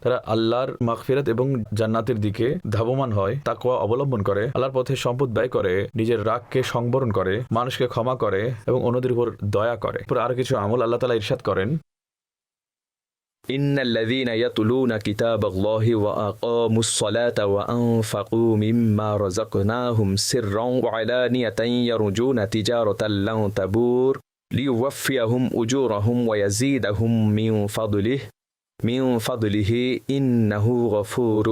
তারা আল্লাহর মাগফিরাত এবং জান্নাতের দিকে ধাবমান হয়, তাকওয়া অবলম্বন করে, আল্লাহর পথে সম্পদ ব্যয় করে, নিজের রাগকে সংবরণ করে, মানুষকে ক্ষমা করে এবং অন্যদের উপর দয়া করে। এরপর আরো কিছু আমল আল্লাহ তাআলা ইরশাদ করেন, إن الذين يتلون كتاب الله وأقاموا الصلاة وأنفقوا مما رزقناهم سرا وعلانية يرجون تجارة لن تبور ليوفيهم أجورهم ويزيدهم من فضله إنه غفور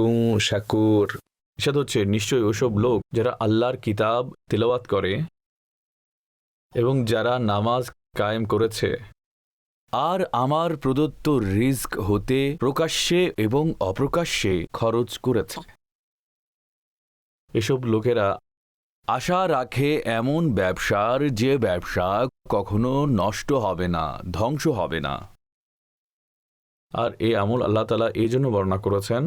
شكور। ইরশাদ হচ্ছে, নিশ্চয়ই ওসব লোক যারা আল্লাহর কিতাব তিলাওয়াত করে এবং যারা নামাজ কায়েম করেছে আর আমার প্রদত্ত রিজক হতে প্রকাশ্যে এবং অপ্রকাশ্যে খরচ করেছে। এসব লোকেরা আশা রাখে এমন ব্যবসার যে ব্যবসা কখনো নষ্ট হবে না, ধ্বংস হবে না। আর এই আমল আল্লাহ তাআলা এই জন্য বর্ণনা করেছেন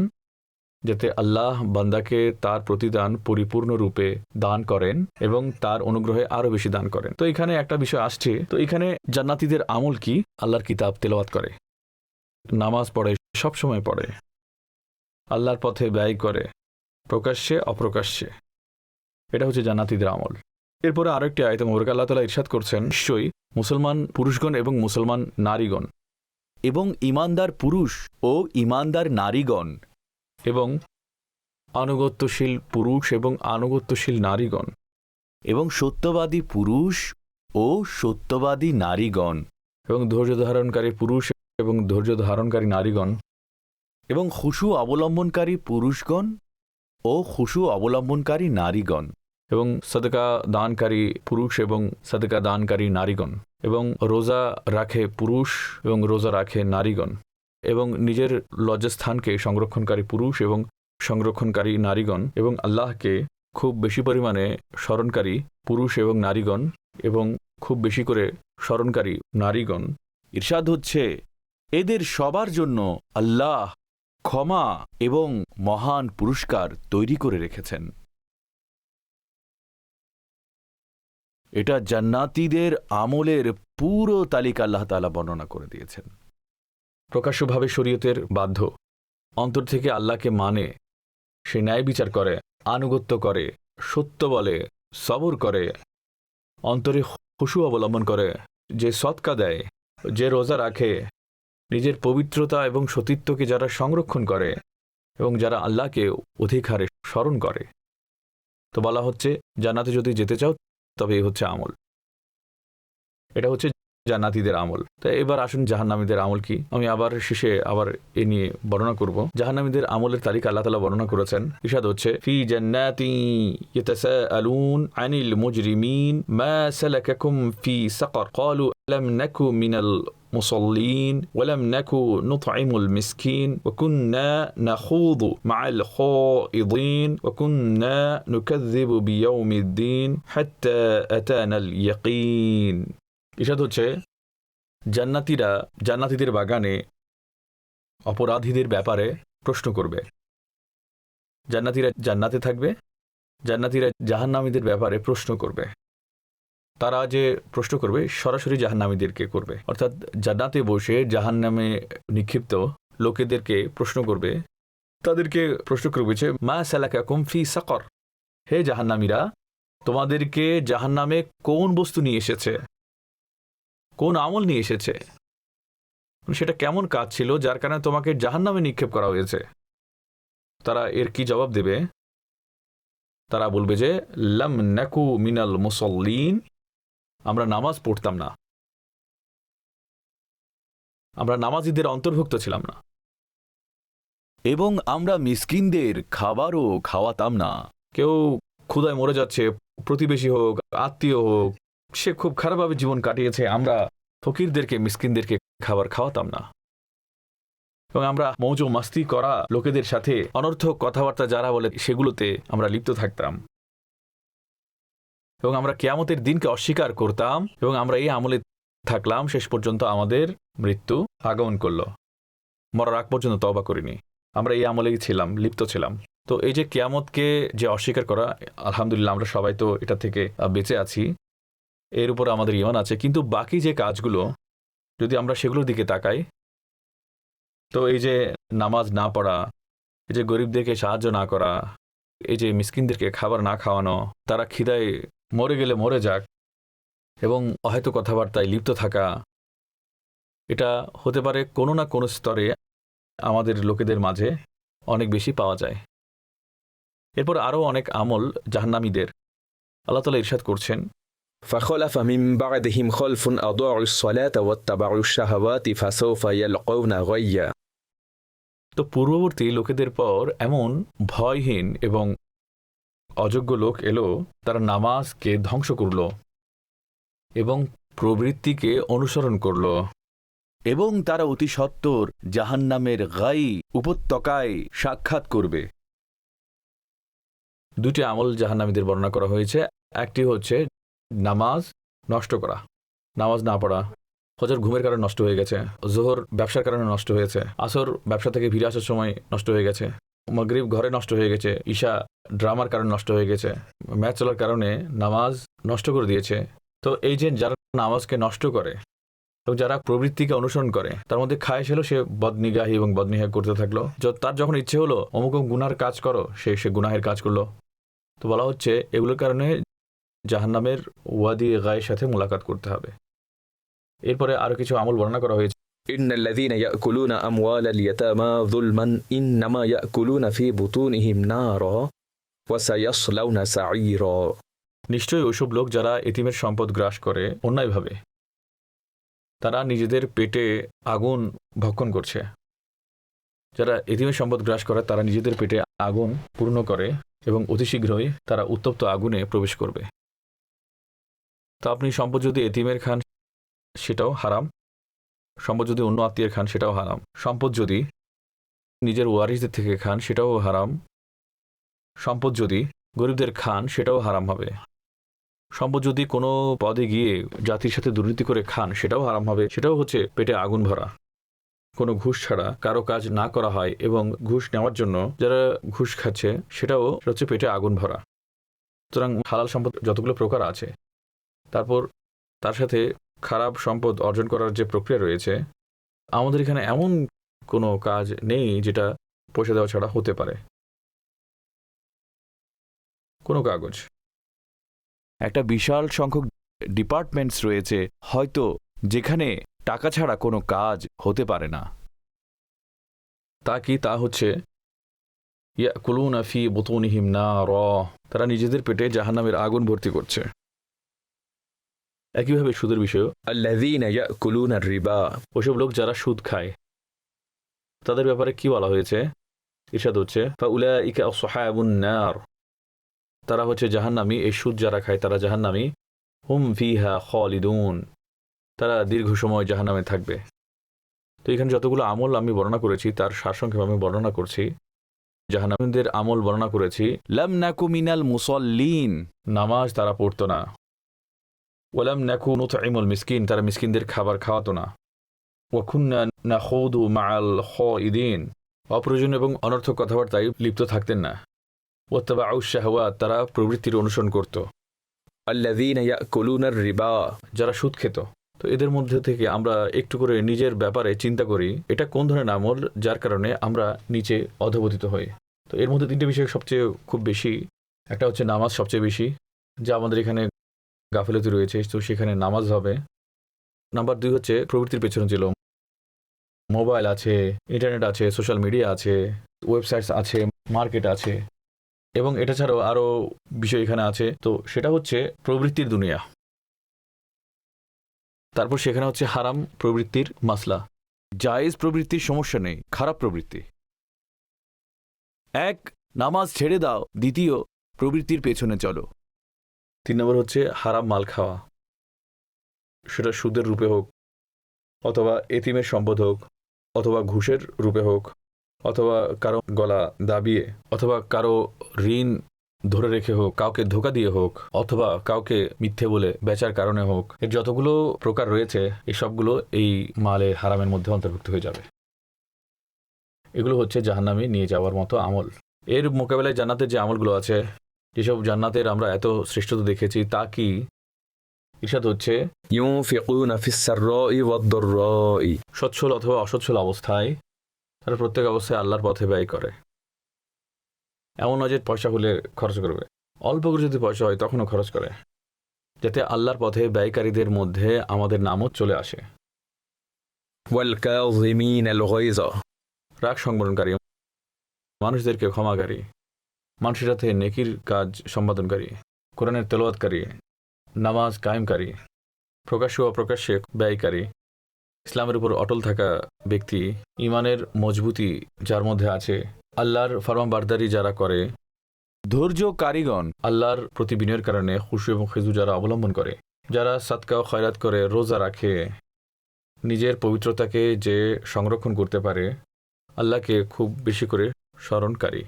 যাতে আল্লাহ বান্দাকে তার প্রতিদান পরিপূর্ণ রূপে দান করেন এবং তার অনুগ্রহে আরো বেশি দান করেন। তো এখানে একটা বিষয় আসছে, তো এখানে জান্নাতীদের আমল কি? আল্লাহর কিতাব তেলাওয়াত করে, নামাজ পড়ে, সব সময় পড়ে, আল্লাহর পথে ব্যয় করে, প্রকাশ্যে অপ্রকাশ্যে। এটা হচ্ছে জান্নাতীদের আমল। এরপরে আরেকটি আয়াত মোবারক আল্লাহ তাআলা ইরশাদ করছেন, নিশ্চয়ই মুসলমান পুরুষগণ এবং মুসলমান নারীগণ এবং ঈমানদার পুরুষ ও ঈমানদার নারীগণ এবং আনুগত্যশীল পুরুষ এবং আনুগত্যশীল নারীগণ এবং সত্যবাদী পুরুষ ও সত্যবাদী নারীগণ এবং ধৈর্য ধারণকারী পুরুষ এবং ধৈর্য ধারণকারী নারীগণ এবং খুশু অবলম্বনকারী পুরুষগণ ও খুশু অবলম্বনকারী নারীগণ এবং সাদকা দানকারী পুরুষ এবং সাদকা দানকারী নারীগণ এবং রোজা রাখে পুরুষ এবং রোজা রাখে নারীগণ এবং নিজের লজ্জাস্থানকে সংরক্ষণকারী পুরুষ এবং সংরক্ষণকারী নারীগণ এবং আল্লাহকে খুব বেশি পরিমাণে স্মরণকারী পুরুষ এবং নারীগণ এবং খুব বেশি করে স্মরণকারী নারীগণ। ইরশাদ হচ্ছে, এদের সবার জন্য আল্লাহ ক্ষমা এবং মহান পুরস্কার তৈরি করে রেখেছেন। এটা জান্নাতীদের আমলের পুরো তালিকা আল্লাহ তাআলা বর্ণনা করে দিয়েছেন। প্রকাশ্যভাবে শরীয়তের বাধ্য, অন্তর থেকে আল্লাহকে মানে, সে ন্যায় বিচার করে, আনুগত্য করে, সত্য বলে, সবর করে, অন্তরে খুশু অবলম্বন করে, যে সৎকা দেয়, যে রোজা রাখে, নিজের পবিত্রতা এবং সতীত্বকে যারা সংরক্ষণ করে এবং যারা আল্লাহকে অধিক হারে স্মরণ করে। তো বলা হচ্ছে, জান্নাতে যদি যেতে চাও তবে এই হচ্ছে আমল। এটা হচ্ছে জান্নাতীদের আমল। তাই এবার আসুন জাহান্নামীদের আমল কি। আমি আবার শেষে আবার এ নিয়ে বর্ণনা করব। জাহান্নামীদের আমলের তালিকা আল্লাহ তাআলা বর্ণনা করেছেন। ইরশাদ হচ্ছে, ফি জান্নাতি ইয়াতাসাআলুন আনিল মুজরিমিন মা সালাকাকুম ফি সাকার ক্বালু লাম নাকু মিনাল মুসাল্লিন ওয়া লাম নাকু নুতঈমুল মিসকিন ওয়া কুন্না নাখুযু মা'আল খায়িদিন ওয়া কুন্না নুকাযযিবু বিয়াউমিদ্দিন হাত্তা আতানাল ইয়াকিন। ইরশাদ হচ্ছে, জান্নাতীরা জান্নাতীদের বাগানে অপরাধীদের ব্যাপারে প্রশ্ন করবে। জান্নাতীরা জান্নাতে থাকবে, জান্নাতীরা জাহান্নামীদের ব্যাপারে প্রশ্ন করবে। তারা যে প্রশ্ন করবে সরাসরি জাহান্নামীদেরকে করবে, অর্থাৎ জান্নাতে বসে জাহান্নামে নিক্ষিপ্ত লোকেদেরকে প্রশ্ন করবে। তাদেরকে প্রশ্ন করবে যে, মা সালাকাকুম ফি সাকর, হে জাহান্নামীরা তোমাদেরকে জাহান্নামে কোন বস্তু নিয়ে এসেছে, কোন আমল নিয়ে এসেছে, সেটা কেমন কাজ ছিল যার কারণে তোমাকে জাহান্নামে নিক্ষেপ করা হয়েছে। তারা এর কি জবাব দেবে? তারা বলবে যে লাম নাকু মিনাল মুসাল্লিন, আমরা নামাজ পড়তাম না, আমরা নামাজীদের অন্তর্ভুক্ত ছিলাম না, এবং আমরা মিসকিনদের খাবারও খাওয়াতাম না। কেউ ক্ষুধায় মরে যাচ্ছে, প্রতিবেশী হোক, আত্মীয় হোক, সে খুব খারাপভাবে জীবন কাটিয়েছে, আমরা ফকিরদেরকে, মিসকিনদেরকে খাবার খাওয়াতাম না। এবং আমরা মৌজ মাস্তি করা লোকেদের সাথে অনর্থক কথাবার্তা যারা বলে সেগুলোতে আমরা লিপ্ত থাকতাম, এবং আমরা কিয়ামতের দিনকে অস্বীকার করতাম, এবং আমরা এই আমলে থাকলাম শেষ পর্যন্ত আমাদের মৃত্যু আগমন করল। মরার আগ পর্যন্ত তওবা করিনি, আমরা এই আমলেই ছিলাম, লিপ্ত ছিলাম। তো এই যে কিয়ামতকে যে অস্বীকার করা, আলহামদুলিল্লাহ আমরা সবাই তো এটা থেকে বেঁচে আছি, এর উপর আমাদের ঈমান আছে। কিন্তু বাকি যে কাজগুলো যদি আমরা সেগুলোর দিকে তাকাই, তো এই যে নামাজ না পড়া, এই যে গরিবদেরকে সাহায্য না করা, এই যে মিসকিনদেরকে খাবার না খাওয়ানো, তারা খিদায় মরে গেলে মরে যাক, এবং অহেতুক কথাবার্তায় লিপ্ত থাকা, এটা হতে পারে কোনো না কোনো স্তরে আমাদের লোকেদের মাঝে অনেক বেশি পাওয়া যায়। এরপর আরও অনেক আমল জাহান্নামীদের আল্লাহ তাআলা ইরশাদ করছেন, فخلف من بعدهم خلف أضاعوا الصلاة واتبعوا الشهوات فسوف يلقون غيا। তো পূর্ববর্তী লোকেদের পর এমন ভয়হীন এবং অযোগ্য লোক এলো, তারা নামাজকে ধ্বংস করল এবং প্রবৃত্তিকে অনুসরণ করল, এবং তারা অতি সত্বর জাহান্নামের গাই উপত্যকায় সাক্ষাৎ করবে। দুটি আমল জাহান্নামীদের বর্ণনা করা হয়েছে। একটি হচ্ছে নামাজ নষ্ট করা, নামাজ না পড়া, ফজর ঘুমের কারণে নষ্ট হয়ে গেছে, জোহর ব্যবসার কারণে নষ্ট হয়েছে, আসর ব্যবসা থেকে ফিরে আসার সময় নষ্ট হয়ে গেছে, মাগরিব ঘরে নষ্ট হয়ে গেছে, ঈশা ড্রামার কারণে নষ্ট হয়ে গেছে, ম্যাচ চলার কারণে নামাজ নষ্ট করে দিয়েছে। তো এই যে যারা নামাজকে নষ্ট করে এবং যারা প্রবৃত্তিকে অনুসরণ করে, তার মধ্যে খায় ছিল সে বদনিগাহি এবং বদনিহা করতে থাকলো। তার যখন ইচ্ছে হলো অমুক গুনার কাজ করো, সে গুনাহের কাজ করলো। তো বলা হচ্ছে এগুলোর কারণে জাহান্নামের ওয়াদি গায়ের সাথে মোলাকাত করতে হবে। এরপরে আরো কিছু আমল বর্ণনা করা হয়েছে। إن الذين يأكلون أموال اليتامى ظلما إنما يأكلون في بطونهم نارا وسيصلون سعيرا। নিশ্চয়ই ওইসব লোক যারা এতিমের সম্পদ গ্রাস করে অন্যায়ভাবে, তারা নিজেদের পেটে আগুন ভক্ষণ করছে। যারা এতিমের সম্পদ গ্রাস করে তারা নিজেদের পেটে আগুন পূর্ণ করে এবং অতি শীঘ্রই তারা উত্তপ্ত আগুনে প্রবেশ করবে। তো আপনি সম্পদ যদি এতিমের খান সেটাও হারাম, সম্পদ যদি অন্য আত্মীয়ের খান সেটাও হারাম, সম্পদ যদি নিজের ওয়ারিসদের থেকে খান সেটাও হারাম, সম্পদ যদি গরিবদের খান সেটাও হারাম হবে, সম্পদ যদি কোনো পদে গিয়ে জাতির সাথে দুর্নীতি করে খান সেটাও হারাম হবে। সেটাও হচ্ছে পেটে আগুন ভরা। কোনো ঘুষ ছাড়া কারো কাজ না করা হয় এবং ঘুষ নেওয়ার জন্য যারা ঘুষ খাচ্ছে সেটাও হচ্ছে পেটে আগুন ভরা। সুতরাং হালাল সম্পদ যতগুলো প্রকার আছে, তারপর তার সাথে খারাপ সম্পদ অর্জন করার যে প্রক্রিয়া রয়েছে, আমাদের এখানে এমন কোনো কাজ নেই যেটা পয়সা দেওয়া ছাড়া হতে পারে। কোনো কাগজ, একটা বিশাল সংখ্যক ডিপার্টমেন্টস রয়েছে হয়তো যেখানে টাকা ছাড়া কোনো কাজ হতে পারে না। তা কি? তা হচ্ছে ইয়াকুলুনা ফি বুতুনিহিম নারা, তারা নিজেদের পেটে জাহান্নামের আগুন ভর্তি করছে। একইভাবে সুদের বিষয়েও الذين يأكلون الربا। ওইসব লোক যারা সুদ খায় তাদের ব্যাপারে কি বলা হয়েছে? ইরশাদ হচ্ছে ফাউলাইকা আসহাবুন নার, তারা হচ্ছে জাহান্নামী। এই সুদ যারা খায় তারা জাহান্নামী। হুম ফিহা খালিদুন, তারা দীর্ঘ সময় জাহান্নামে থাকবে। তো এখানে যতগুলো আমল আমি বর্ণনা করেছি তার সারসংক্ষেপ আমি বর্ণনা করছি। জাহান্নামীদের আমল বর্ণনা করেছি। লাম নাকু মিনাল মুসাল্লিন, নামাজ তারা পড়তো না। ওয়ালাম নাকু নুতঈমুল মিসকিন, তারা মিসকিনদের খাবার খাওয়াতো না। ওয়া কুন্না নাখুদু মাআল খাইদিন, অপ্রয়োজনীয় এবং অনর্থক কথাবার্তায় লিপ্ত থাকতেন না। ওয়াত্তাবাউ শাহওয়াত, তারা প্রবৃত্তির অনুসরণ করত। الذين يأكلون الربا। যারা সুদ খেত। তো এদের মধ্যে থেকে আমরা একটু করে নিজের ব্যাপারে চিন্তা করি, এটা কোন ধরনের আমল যার কারণে আমরা নিচে অধঃপতিত হই। তো এর মধ্যে তিনটে বিষয় সবচেয়ে খুব বেশি। একটা হচ্ছে নামাজ সবচেয়ে বেশি, যা আমাদের এখানে গাফিলতি রয়েছে, তো সেখানে নামাজ হবে। নাম্বার 2 হচ্ছে প্রবৃত্তির পেছনে ছিল মোবাইল আছে, ইন্টারনেট আছে, সোশ্যাল মিডিয়া আছে, ওয়েবসাইটস আছে, মার্কেট আছে, এবং এটা ছাড়াও আরও বিষয় এখানে আছে। তো সেটা হচ্ছে প্রবৃত্তির দুনিয়া। তারপর সেখানে হচ্ছে হারাম প্রবৃত্তির মাসলা। জায়েজ প্রবৃত্তির সমস্যা নেই, খারাপ প্রবৃত্তি। এক, নামাজ ছেড়ে দাও। দ্বিতীয়, প্রবৃত্তির পেছনে চলো। 3 নম্বর হচ্ছে হারাম মাল খাওয়া, সেটা সুদের রূপে হোক, অথবা এতিমের সম্পদ হোক, অথবা ঘুষের রূপে হোক, অথবা কারো গলা দাবিয়ে, অথবা কারো ঋণ ধরে রেখে হোক, কাউকে ধোকা দিয়ে হোক, অথবা কাউকে মিথ্যে বলে বেচার কারণে হোক। এর যতগুলো প্রকার রয়েছে এই সবগুলো এই মালে হারামের মধ্যে অন্তর্ভুক্ত হয়ে যাবে। এগুলো হচ্ছে জাহান্নামে নিয়ে যাওয়ার মতো আমল। এর মোকাবেলায় জান্নাতের যে আমলগুলো আছে, যেসব জান্নাতের আমরা এত শ্রেষ্ঠতা দেখেছি, তা কি? ইরশাদ হচ্ছে ينفقون في السراء والضراء সচ্ছল অথবা অসচ্ছল অবস্থায় তারা প্রত্যেক অবস্থায় আল্লাহর পথে ব্যয় করে। এমন নয় যে পয়সা হলে খরচ করবে, অল্প করে যদি পয়সা হয় তখনও খরচ করে, যাতে আল্লাহর পথে ব্যয়কারীদের মধ্যে আমাদের নামও চলে আসে। والكاظمين الغيظ রাগ সংবরণকারী, মানুষদেরকে ক্ষমাকারী, মানুষের সাথে নেকির কাজ সম্পাদনকারী, কোরআনের তেলাওয়াতকারী, নামাজ কায়েমকারী, প্রকাশ্য অপ্রকাশ্যে ব্যয়কারী, ইসলামের উপর অটল থাকা ব্যক্তি, ঈমানের মজবুতি যার মধ্যে আছে, আল্লাহর ফরমানবারদারি যারা করে, ধৈর্য কারিগণ, আল্লাহর প্রতি বিনয়ের কারণে খুশু এবং খেজু যারা অবলম্বন করে, যারা সাদকা ও খয়রাত করে, রোজা রাখে, নিজের পবিত্রতাকে যে সংরক্ষণ করতে পারে, আল্লাহকে খুব বেশি করে স্মরণকারী।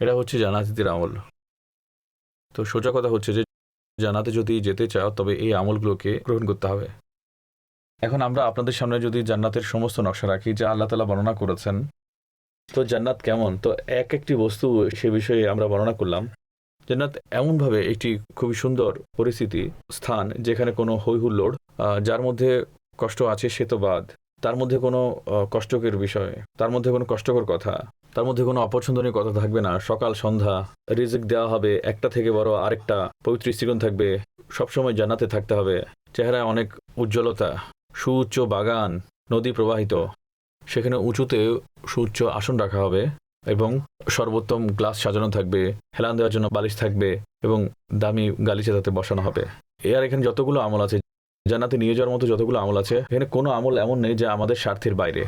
এটা হচ্ছে জান্নাতীদের আমল। তো সোজা কথা হচ্ছে যে জান্নাতে যদি যেতে চাও তবে এই আমলগুলোকে গ্রহণ করতে হবে। এখন আমরা আপনাদের সামনে যদি জান্নাতের সমস্ত নকশা রাখি যা আল্লাহ তাআলা বর্ণনা করেছেন, তো জান্নাত কেমন, তো এক একটি বস্তু সে বিষয়ে আমরা বর্ণনা করলাম। জান্নাত এমনভাবে একটি খুবই সুন্দর পরিস্থিতি, স্থান যেখানে কোনো হই হুল্লোড়, যার মধ্যে কষ্ট আছে সে তো বাদ, তার মধ্যে কোনো কষ্টকর বিষয়, তার মধ্যে কোনো কষ্টকর কথা, তার মধ্যে কোনো অপছন্দনীয় কথা থাকবে না। সকাল সন্ধ্যা রিজিক দেওয়া হবে, একটা থেকে বড় আরেকটা, পবিত্র স্ত্রীগণ থাকবে, সবসময় জান্নাতে থাকতে হবে, চেহারায় অনেক উজ্জ্বলতা, সুউচ্চ বাগান, নদী প্রবাহিত, সেখানে উঁচুতে সুউচ্চ আসন রাখা হবে এবং সর্বোত্তম গ্লাস সাজানো থাকবে, হেলান দেওয়ার জন্য বালিশ থাকবে এবং দামি গালিচা তাতে বসানো হবে। আর এখানে যতগুলো আমল আছে, জান্নাতে নিয়ে যাওয়ার মতো যতগুলো আমল আছে, এখানে কোনো আমল এমন নেই যা আমাদের স্বার্থের বাইরে।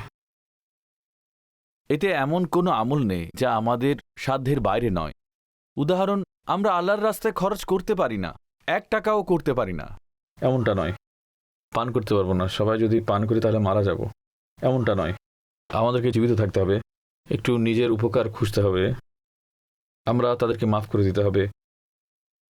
এতে এমন কোনো আমল নেই যা আমাদের সাধ্যের বাইরে নয়। উদাহরণ, আমরা আল্লাহর রাস্তায় খরচ করতে পারি না, 1 টাকাও করতে পারি না, এমনটা নয়। পান করতে পারবো না, সবাই যদি পান করি তাহলে মারা যাব, এমনটা নয়। আমাদেরকে জীবিত থাকতে হবে, একটু নিজের উপকার খুঁজতে হবে, আমরা তাদেরকে মাফ করে দিতে হবে।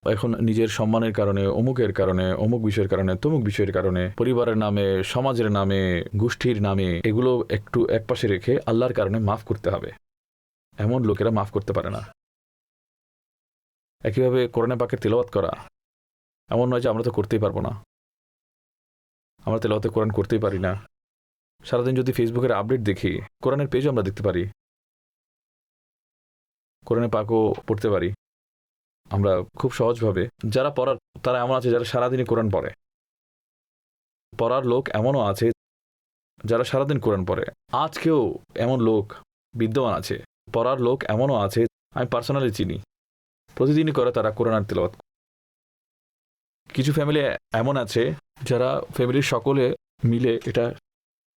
এখন নিজের সম্মানের কারণে, অমুকের কারণে, অমুক বিষয়ের কারণে, তমুক বিষয়ের কারণে, পরিবারের নামে, সমাজের নামে, গোষ্ঠীর নামে, এগুলো একটু একপাশে রেখে আল্লাহর কারণে মাফ করতে হবে। এমন লোকেরা মাফ করতে পারে না। একইভাবে কোরআনে পাকের তেলাওয়াত করা, এমন নয় যে আমরা তো করতেই পারবো না, আমরা তেলাওয়াতে কোরআন করতেই পারি না। সারাদিন যদি ফেসবুকের আপডেট দেখি, কোরআনের পেজও আমরা দেখতে পারি, কোরআনে পাকও পড়তে পারি আমরা খুব সহজভাবে। যারা পড়ার তারা এমন আছে যারা সারাদিনই কোরআন পড়ে, পড়ার লোক এমনও আছে যারা সারাদিন কোরআন পড়ে। আজকেও এমন লোক বিদ্যমান আছে, পড়ার লোক এমনও আছে, আমি পার্সোনালি চিনি, প্রতিদিনই করে তারা কোরআন আর তেলাওয়াত। কিছু ফ্যামিলি এমন আছে যারা ফ্যামিলির সকলে মিলে এটা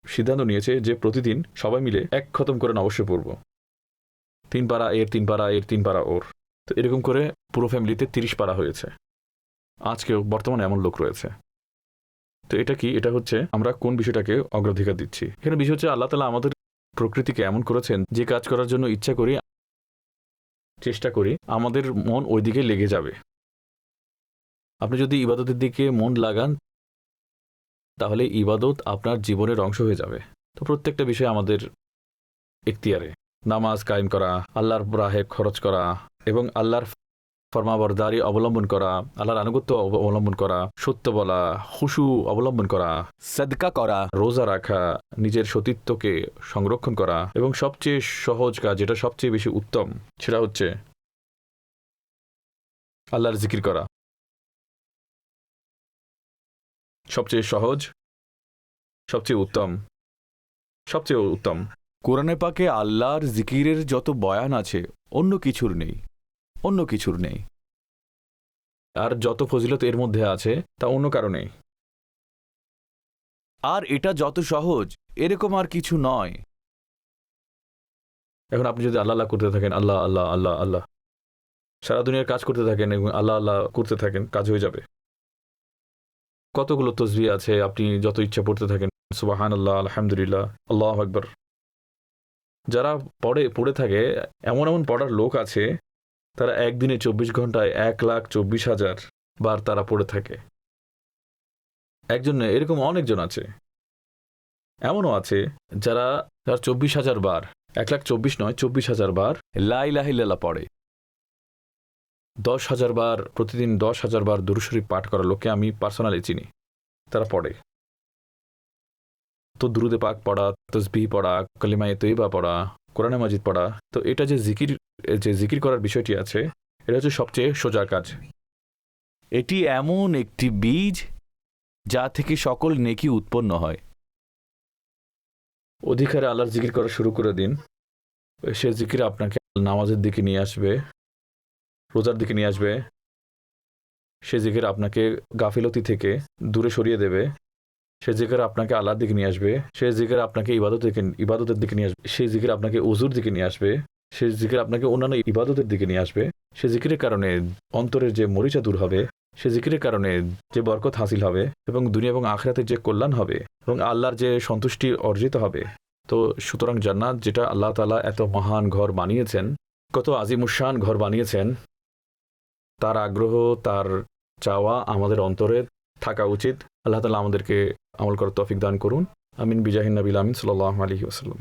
সিদ্ধান্ত নিয়েছে যে প্রতিদিন সবাই মিলে 1 খতম কোরআন অবশ্যই পড়ব, 3 পারা এর, 3 পারা এর, 3 পারা ওর। তো এরকম করে পুরো ফ্যামিলিতে 30 পারা হয়েছে। আজকেও বর্তমানে এমন লোক রয়েছে। তো এটা কি? এটা হচ্ছে আমরা কোন বিষয়টাকে অগ্রাধিকার দিচ্ছি। এখানে বিষয় হচ্ছে আল্লাহ তাআলা আমাদের প্রকৃতিকে এমন করেছেন যে কাজ করার জন্য ইচ্ছা করি, চেষ্টা করি, আমাদের মন ওই দিকে লেগে যাবে। আপনি যদি ইবাদতের দিকে মন লাগান তাহলে ইবাদত আপনার জীবনের অংশ হয়ে যাবে। তো প্রত্যেকটা বিষয় আমাদের এখতিয়ারে, নামাজ কায়েম করা, আল্লাহর রাহে খরচ করা এবং আল্লাহর ফরমাবরদারি অবলম্বন করা, আল্লাহর আনুগত্য অবলম্বন করা, সত্য বলা, খুশু অবলম্বন করা, সাদকা করা, রোজা রাখা, নিজের সতীত্বকে সংরক্ষণ করা এবং সবচেয়ে সহজ কাজ, যেটা সবচেয়ে বেশি উত্তম, সেটা হচ্ছে আল্লাহর জিকির করা সবচেয়ে সহজ, সবচেয়ে উত্তম। কোরআনে পাকে আল্লাহর জিকিরের যত বয়ান আছে অন্য কিছুর নেই। আর যত ফজিলত এর মধ্যে আছে তা অন্য কারণে। আর এটা যত সহজ এরকম আর কিছু নয়। এখন আপনি যদি আল্লাহ আল্লাহ করতে থাকেন, আল্লাহ আল্লাহ আল্লাহ আল্লাহ, সারা দুনিয়ার কাজ করতে থাকেন এবং আল্লাহ আল্লাহ করতে থাকেন, কাজ হয়ে যাবে। কতগুলো তসবিহ আছে, আপনি যত ইচ্ছা পড়তে থাকেন, সুবহানাল্লাহ, আলহামদুলিল্লাহ, আল্লাহু আকবার। যারা পড়ে থাকে, এমন পড়ার লোক আছে, তারা একদিনে 24 ঘন্টায় 1,24,000 বার তারা পড়ে থাকে। একজন এরকম অনেকজন আছে, এমনও আছে যারা 24,000 বার, 1,24,000 নয়, 24,000 বার লা ইলাহা ইল্লাল্লাহ পড়ে। 10,000 বার, প্রতিদিন 10,000 বার দুরূদ শরীফ পাঠ করা লোককে আমি পার্সোনালি চিনি, তারা পড়ে। তো দুরুদে পাক পড়া, তসবিহ পড়া, কালিমায়ে তৈয়বা পড়া, কোরআনে মাজিদ পড়া, তো এটা যে জিকির করার বিষয়টি আছে, এটা হচ্ছে সবচেয়ে সোজা কাজ। এটি এমন একটি বীজ যা থেকে সকল নেকি উৎপন্ন হয়। অধিকারে আল্লাহর জিকির করা শুরু করে দিন, সে জিকির আপনাকে নামাজের দিকে নিয়ে আসবে, রোজার দিকে নিয়ে আসবে। সে জিকির আপনাকে গাফিলতি থেকে দূরে সরিয়ে দেবে। সে জিকির আপনাকে আল্লাহর দিকে নিয়ে আসবে। সে জিকির আপনাকে ইবাদতের দিকে নিয়ে আসবে। সে জিকির আপনাকে ওযুর দিকে নিয়ে আসবে। সে জিকির আপনাকে অন্যান্য ইবাদতের দিকে নিয়ে আসবে। সে জিকিরের কারণে অন্তরের যে মরিচা দূর হবে, সে জিকিরের কারণে যে বরকত হাসিল হবে এবং দুনিয়া এবং আখিরাতের যে কল্যাণ হবে এবং আল্লাহর যে সন্তুষ্টি অর্জিত হবে। তো সুতরাং জান্নাত, যেটা আল্লাহ তাআলা এত মহান ঘর বানিয়েছেন, কত আজিমুশান ঘর বানিয়েছেন, তার আগ্রহ, তার চাওয়া আমাদের অন্তরে থাকা উচিত। আল্লাহ তাআলা আমাদেরকে আমল করার তৌফিক দান করুন। আমিন বিজাহিন নবিল আমিন সাল্লাল্লাহু আলাইহি ওয়াসাল্লাম।